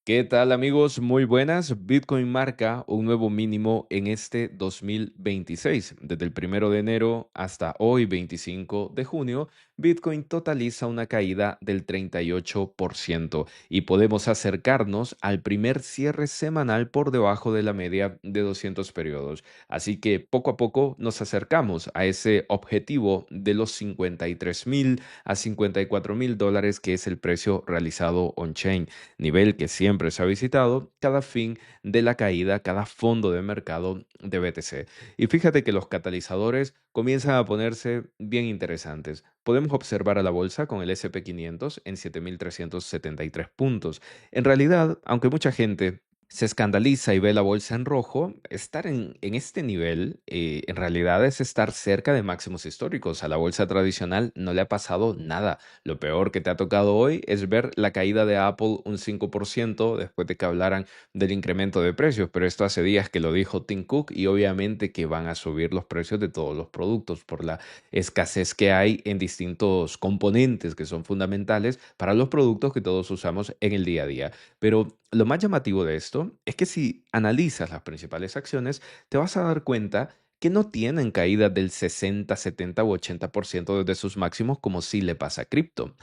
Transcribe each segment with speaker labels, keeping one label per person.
Speaker 1: ¿Qué tal amigos? Muy buenas. Bitcoin marca un nuevo mínimo en este 2026. Desde el 1 de enero hasta hoy, 25 de junio, Bitcoin totaliza una caída del 38% y podemos acercarnos al primer cierre semanal por debajo de la media de 200 periodos. Así que poco a poco nos acercamos a ese objetivo de los 53.000 a 54.000 dólares, que es el precio realizado on-chain, nivel que siempre se ha visitado cada fin de la caída, cada fondo de mercado de BTC. Y fíjate que los catalizadores comienzan a ponerse bien interesantes. Podemos observar a la bolsa con el SP 500 en 7.373 puntos. En realidad, aunque mucha gente se escandaliza y ve la bolsa en rojo, estar en este nivel en realidad es estar cerca de máximos históricos. A la bolsa tradicional no le ha pasado nada. Lo peor que te ha tocado hoy es ver la caída de Apple un 5% después de que hablaran del incremento de precios, pero esto hace días que lo dijo Tim Cook y obviamente que van a subir los precios de todos los productos por la escasez que hay en distintos componentes que son fundamentales para los productos que todos usamos en el día a día. Pero lo más llamativo de esto es que si analizas las principales acciones, te vas a dar cuenta que no tienen caídas del 60, 70 u 80% desde sus máximos como sí le pasa a cripto.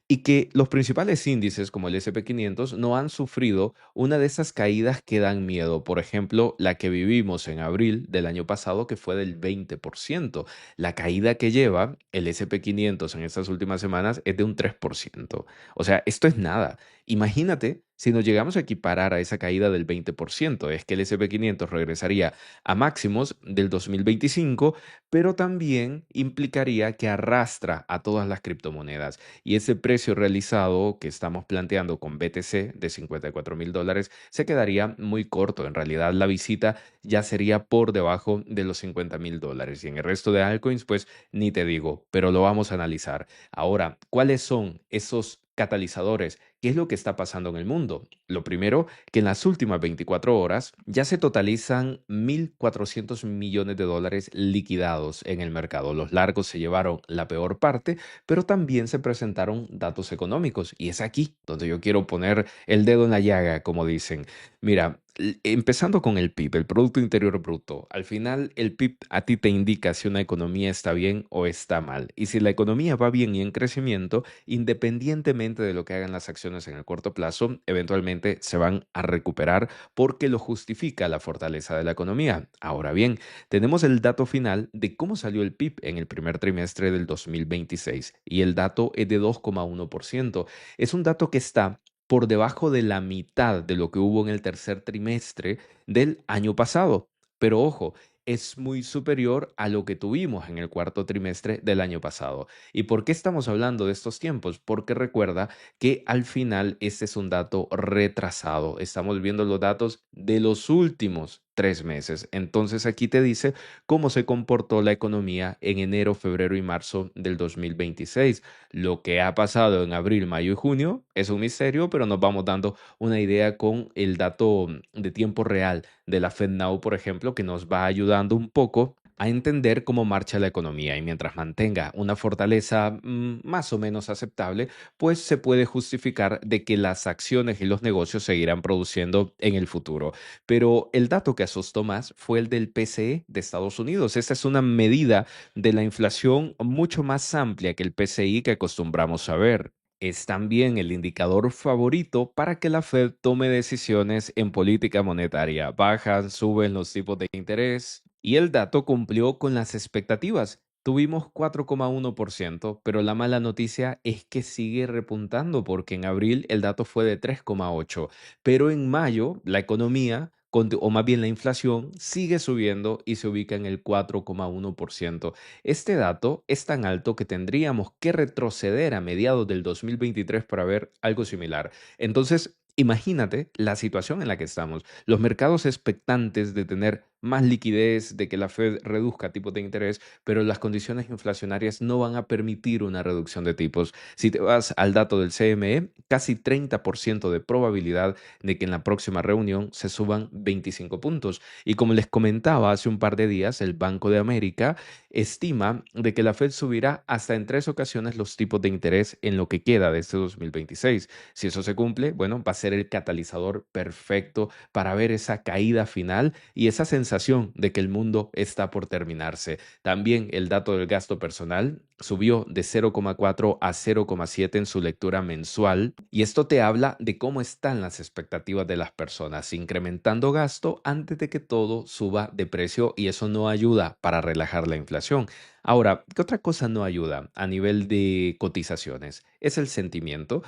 Speaker 1: Y que los principales índices como el SP 500 no han sufrido una de esas caídas que dan miedo. Por ejemplo, la que vivimos en abril del año pasado, que fue del 20%. La caída que lleva el SP 500 en estas últimas semanas es de un 3%. O sea, esto es nada. Imagínate si nos llegamos a equiparar a esa caída del 20%, es que el SP 500 regresaría a máximos del 2025, pero también implicaría que arrastra a todas las criptomonedas. Y ese precio realizado que estamos planteando con BTC de 54.000 dólares se quedaría muy corto. En realidad, la visita ya sería por debajo de los 50.000 dólares. Y en el resto de altcoins, pues ni te digo, pero lo vamos a analizar. Ahora, ¿cuáles son esos catalizadores? ¿Qué es lo que está pasando en el mundo? Lo primero, que en las últimas 24 horas ya se totalizan 1.400 millones de dólares liquidados en el mercado. Los largos se llevaron la peor parte, pero también se presentaron datos económicos. Y es aquí donde yo quiero poner el dedo en la llaga, como dicen. Mira, empezando con el PIB, el Producto Interior Bruto. Al final, el PIB a ti te indica si una economía está bien o está mal. Y si la economía va bien y en crecimiento, independientemente de lo que hagan las acciones en el corto plazo, eventualmente se van a recuperar porque lo justifica la fortaleza de la economía. Ahora bien, tenemos el dato final de cómo salió el PIB en el primer trimestre del 2026 y el dato es de 2,1%. Es un dato que está por debajo de la mitad de lo que hubo en el tercer trimestre del año pasado. Pero ojo, es muy superior a lo que tuvimos en el cuarto trimestre del año pasado. ¿Y por qué estamos hablando de estos tiempos? Porque recuerda que al final este es un dato retrasado. Estamos viendo los datos de los últimos 3 meses. Entonces aquí te dice cómo se comportó la economía en enero, febrero y marzo del 2026. Lo que ha pasado en abril, mayo y junio es un misterio, pero nos vamos dando una idea con el dato de tiempo real de la FedNow, por ejemplo, que nos va ayudando un poco a entender cómo marcha la economía y mientras mantenga una fortaleza más o menos aceptable, pues se puede justificar de que las acciones y los negocios seguirán produciendo en el futuro. Pero el dato que asustó más fue el del PCE de Estados Unidos. Esta es una medida de la inflación mucho más amplia que el PCI que acostumbramos a ver. Es también el indicador favorito para que la Fed tome decisiones en política monetaria. Bajan, suben los tipos de interés y el dato cumplió con las expectativas. Tuvimos 4,1%, pero la mala noticia es que sigue repuntando porque en abril el dato fue de 3,8%, pero en mayo la economía, o más bien la inflación, sigue subiendo y se ubica en el 4,1%. Este dato es tan alto que tendríamos que retroceder a mediados del 2023 para ver algo similar. Entonces, imagínate la situación en la que estamos. Los mercados expectantes de tener más liquidez, de que la Fed reduzca tipos de interés, pero las condiciones inflacionarias no van a permitir una reducción de tipos. Si te vas al dato del CME, casi 30% de probabilidad de que en la próxima reunión se suban 25 puntos. Y como les comentaba hace un par de días, el Banco de América estima de que la Fed subirá hasta en 3 ocasiones los tipos de interés en lo que queda de este 2026. Si eso se cumple, bueno, va a ser el catalizador perfecto para ver esa caída final y esa sensación de que el mundo está por terminarse. También el dato del gasto personal subió de 0,4 a 0,7 en su lectura mensual y esto te habla de cómo están las expectativas de las personas, incrementando gasto antes de que todo suba de precio y eso no ayuda para relajar la inflación. Ahora, ¿qué otra cosa no ayuda a nivel de cotizaciones? Es el sentimiento.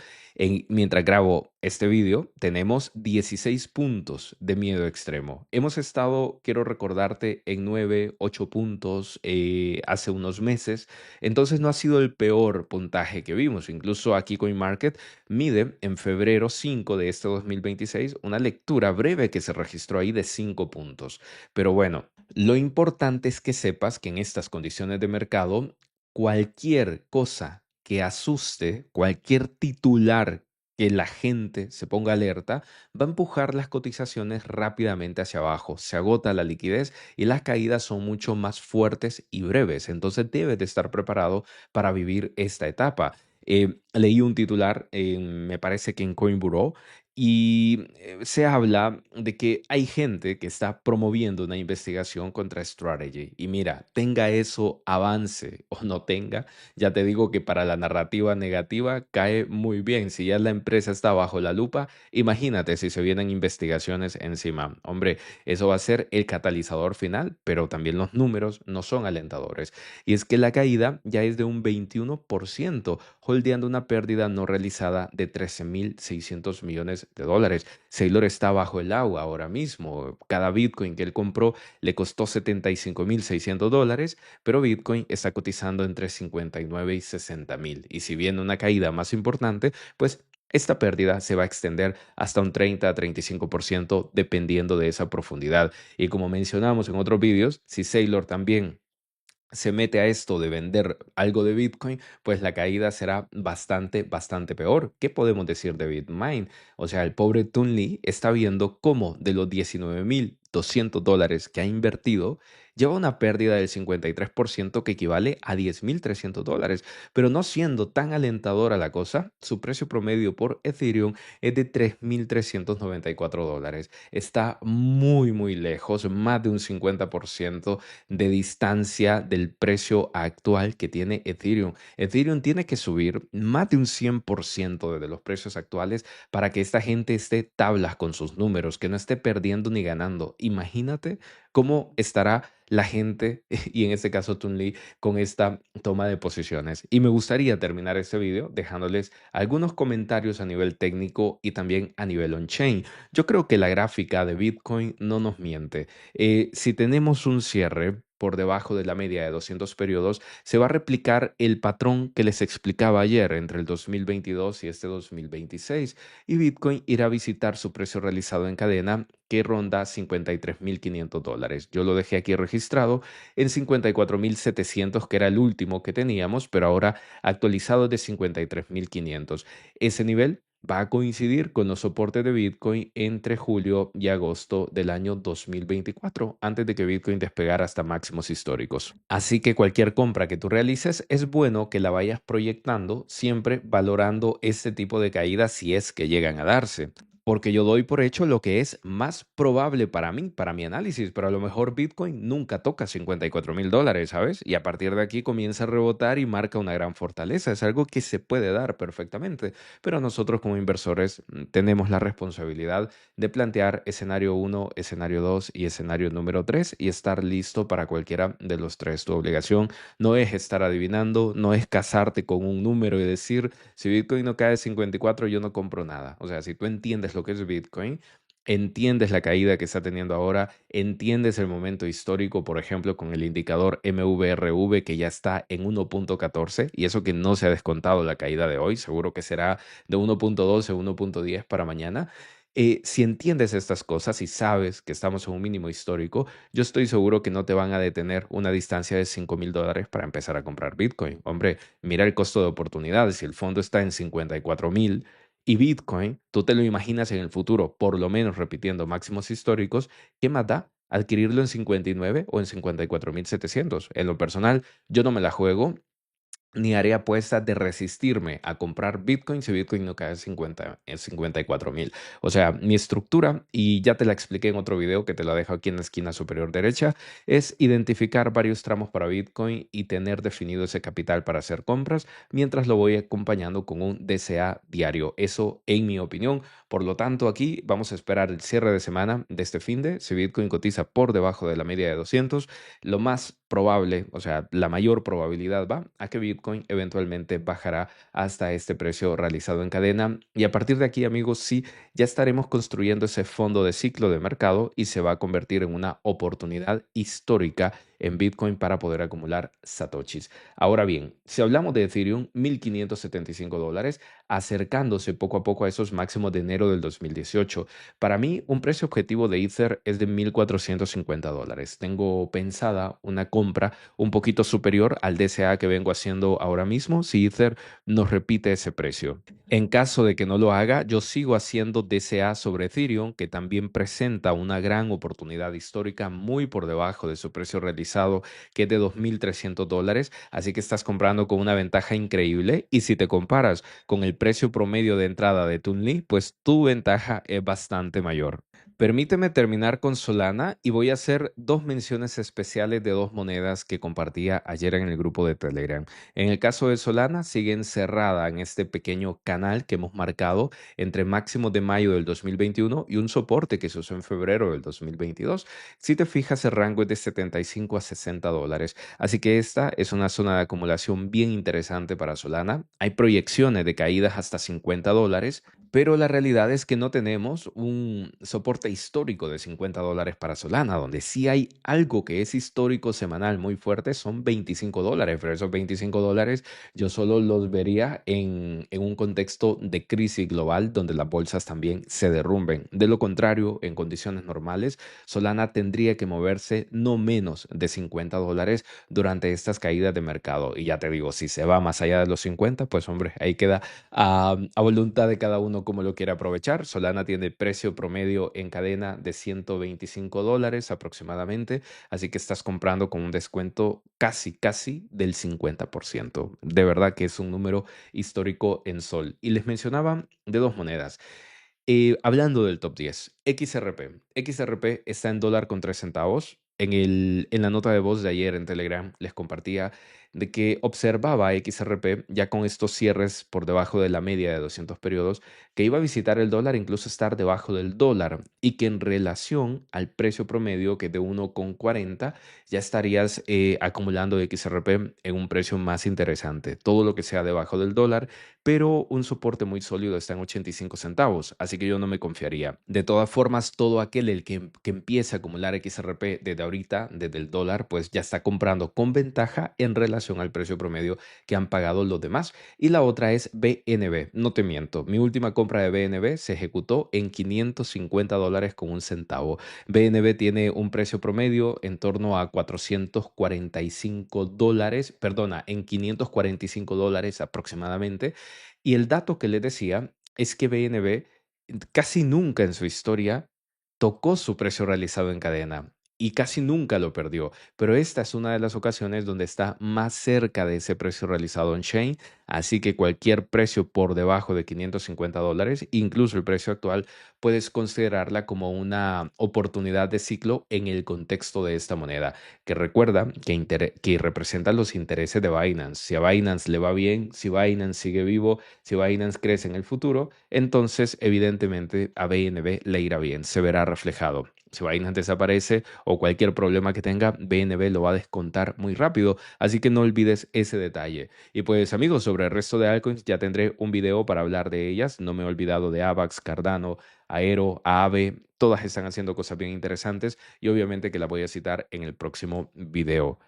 Speaker 1: Mientras grabo este vídeo, tenemos 16 puntos de miedo extremo. Hemos estado, quiero recordarte, en 9, 8 puntos hace unos meses. Entonces no ha sido el peor puntaje que vimos. Incluso aquí CoinMarket mide en febrero 5 de este 2026 una lectura breve que se registró ahí de 5 puntos. Pero bueno, lo importante es que sepas que en estas condiciones de mercado, cualquier cosa que asuste, cualquier titular que la gente se ponga alerta, va a empujar las cotizaciones rápidamente hacia abajo. Se agota la liquidez y las caídas son mucho más fuertes y breves. Entonces debes de estar preparado para vivir esta etapa. Leí un titular, me parece que en Coinburo, y se habla de que hay gente que está promoviendo una investigación contra Strategy. Y mira, tenga eso avance o no tenga, ya te digo que para la narrativa negativa cae muy bien. Si ya la empresa está bajo la lupa, imagínate si se vienen investigaciones encima. Hombre, eso va a ser el catalizador final, pero también los números no son alentadores. Y es que la caída ya es de un 21%, holdeando una pérdida no realizada de 13.600 millones de dólares. Saylor está bajo el agua ahora mismo. Cada Bitcoin que él compró le costó 75.600 dólares, pero Bitcoin está cotizando entre 59 y 60.000. Y si viene una caída más importante, pues esta pérdida se va a extender hasta un 30 a 35% dependiendo de esa profundidad. Y como mencionamos en otros vídeos, si Saylor también se mete a esto de vender algo de Bitcoin, pues la caída será bastante, bastante peor. ¿Qué podemos decir de Bitmain? O sea, el pobre Tun Lee está viendo cómo de los 19.200 dólares que ha invertido, lleva una pérdida del 53% que equivale a 10.300 dólares. Pero no siendo tan alentadora la cosa, su precio promedio por Ethereum es de 3.394 dólares. Está muy, muy lejos, más de un 50% de distancia del precio actual que tiene Ethereum. Ethereum tiene que subir más de un 100% desde los precios actuales para que esta gente esté tablas con sus números, que no esté perdiendo ni ganando. Imagínate cómo estará la gente, y en este caso Tunli, con esta toma de posiciones. Y me gustaría terminar este video dejándoles algunos comentarios a nivel técnico y también a nivel on-chain. Yo creo que la gráfica de Bitcoin no nos miente. Si tenemos un cierre por debajo de la media de 200 periodos, se va a replicar el patrón que les explicaba ayer entre el 2022 y este 2026, y Bitcoin irá a visitar su precio realizado en cadena que ronda 53.500 dólares. Yo lo dejé aquí registrado en 54.700, que era el último que teníamos, pero ahora actualizado de 53.500. Ese nivel va a coincidir con los soportes de Bitcoin entre julio y agosto del año 2024, antes de que Bitcoin despegara hasta máximos históricos. Así que cualquier compra que tú realices es bueno que la vayas proyectando, siempre valorando este tipo de caídas si es que llegan a darse. Porque yo doy por hecho lo que es más probable para mí, para mi análisis, pero a lo mejor Bitcoin nunca toca 54.000 dólares, ¿sabes? Y a partir de aquí comienza a rebotar y marca una gran fortaleza. Es algo que se puede dar perfectamente, pero nosotros como inversores tenemos la responsabilidad de plantear escenario uno, escenario 2 y escenario número 3 y estar listo para cualquiera de los tres. Tu obligación no es estar adivinando, no es casarte con un número y decir, si Bitcoin no cae 54, yo no compro nada. O sea, si tú entiendes lo que es Bitcoin, entiendes la caída que está teniendo ahora, entiendes el momento histórico, por ejemplo, con el indicador MVRV que ya está en 1.14 y eso que no se ha descontado la caída de hoy, seguro que será de 1.12, 1.10 para mañana. Si entiendes estas cosas y sabes que estamos en un mínimo histórico, yo estoy seguro que no te van a detener una distancia de $5,000 para empezar a comprar Bitcoin. Hombre, mira el costo de oportunidad. Si el fondo está en 54,000 y Bitcoin, tú te lo imaginas en el futuro, por lo menos repitiendo máximos históricos, ¿qué más da? Adquirirlo en 59 o en 54,700. En lo personal, yo no me la juego ni haré apuesta de resistirme a comprar Bitcoin si Bitcoin no cae en 54,000. O sea, mi estructura, y ya te la expliqué en otro video que te la dejo aquí en la esquina superior derecha, es identificar varios tramos para Bitcoin y tener definido ese capital para hacer compras mientras lo voy acompañando con un DCA diario. Eso en mi opinión. Por lo tanto, aquí vamos a esperar el cierre de semana de este finde. Si Bitcoin cotiza por debajo de la media de 200, lo más probable, o sea, la mayor probabilidad va a que Bitcoin eventualmente bajará hasta este precio realizado en cadena. Y a partir de aquí, amigos, sí, ya estaremos construyendo ese fondo de ciclo de mercado y se va a convertir en una oportunidad histórica en Bitcoin para poder acumular satoshis. Ahora bien, si hablamos de Ethereum, $1,575, acercándose poco a poco a esos máximos de enero del 2018. Para mí, un precio objetivo de Ether es de $1,450. Tengo pensada una compra un poquito superior al DCA que vengo haciendo ahora mismo si Ether nos repite ese precio. En caso de que no lo haga, yo sigo haciendo DCA sobre Ethereum, que también presenta una gran oportunidad histórica muy por debajo de su precio realizado, que es de $2,300. Así que estás comprando con una ventaja increíble. Y si te comparas con el precio promedio de entrada de Tunli, pues tu ventaja es bastante mayor. Permíteme terminar con Solana y voy a hacer dos menciones especiales de dos monedas que compartía ayer en el grupo de Telegram. En el caso de Solana, sigue encerrada en este pequeño canal que hemos marcado entre máximos de mayo del 2021 y un soporte que se usó en febrero del 2022. Si te fijas, el rango es de 75 a $60. Así que esta es una zona de acumulación bien interesante para Solana. Hay proyecciones de caídas hasta $50, pero la realidad es que no tenemos un soporte histórico de $50 para Solana, donde sí hay algo que es histórico semanal muy fuerte, son $25, pero esos $25 yo solo los vería en un contexto de crisis global donde las bolsas también se derrumben. De lo contrario, en condiciones normales, Solana tendría que moverse no menos de $50 durante estas caídas de mercado. Y ya te digo, si se va más allá de los 50, pues hombre, ahí queda a voluntad de cada uno como lo quiere aprovechar. Solana tiene precio promedio en cadena de $125 aproximadamente, así que estás comprando con un descuento casi del 50%. De verdad que es un número histórico en sol. Y les mencionaba de dos monedas. Hablando del top 10, XRP. XRP está en dólar con 3 centavos. En la nota de voz de ayer en Telegram les compartía de que observaba XRP ya con estos cierres por debajo de la media de 200 periodos, que iba a visitar el dólar, incluso estar debajo del dólar, y que en relación al precio promedio, que es de 1,40, ya estarías acumulando XRP en un precio más interesante. Todo lo que sea debajo del dólar, pero un soporte muy sólido está en 85 centavos, así que yo no me confiaría. De todas formas, todo aquel que empiece a acumular XRP desde ahorita, desde el dólar, pues ya está comprando con ventaja en relación al precio promedio que han pagado los demás. Y la otra es BNB. No te miento, mi última compra de BNB se ejecutó en $550 con un centavo. BNB tiene un precio promedio en torno a $445, perdona, en $545 aproximadamente. Y el dato que les decía es que BNB casi nunca en su historia tocó su precio realizado en cadena y casi nunca lo perdió, pero esta es una de las ocasiones donde está más cerca de ese precio realizado en Chain, así que cualquier precio por debajo de $550, incluso el precio actual, puedes considerarla como una oportunidad de ciclo en el contexto de esta moneda, que recuerda que representa los intereses de Binance. Si a Binance le va bien, si Binance sigue vivo, si Binance crece en el futuro, entonces evidentemente a BNB le irá bien, se verá reflejado. Si Binance desaparece o cualquier problema que tenga, BNB lo va a descontar muy rápido, así que no olvides ese detalle. Y pues amigos, sobre el resto de altcoins ya tendré un video para hablar de ellas. No me he olvidado de AVAX, Cardano, Aero, Aave, todas están haciendo cosas bien interesantes y obviamente que la voy a citar en el próximo video.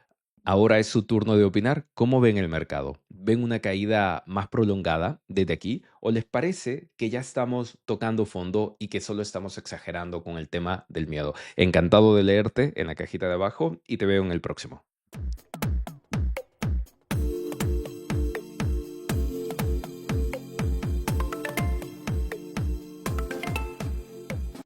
Speaker 1: Ahora es su turno de opinar. ¿Cómo ven el mercado? ven una caída más prolongada desde aquí o les parece que ya estamos tocando fondo y que solo estamos exagerando con el tema del miedo. Encantado de leerte en la cajita de abajo y te veo en el próximo.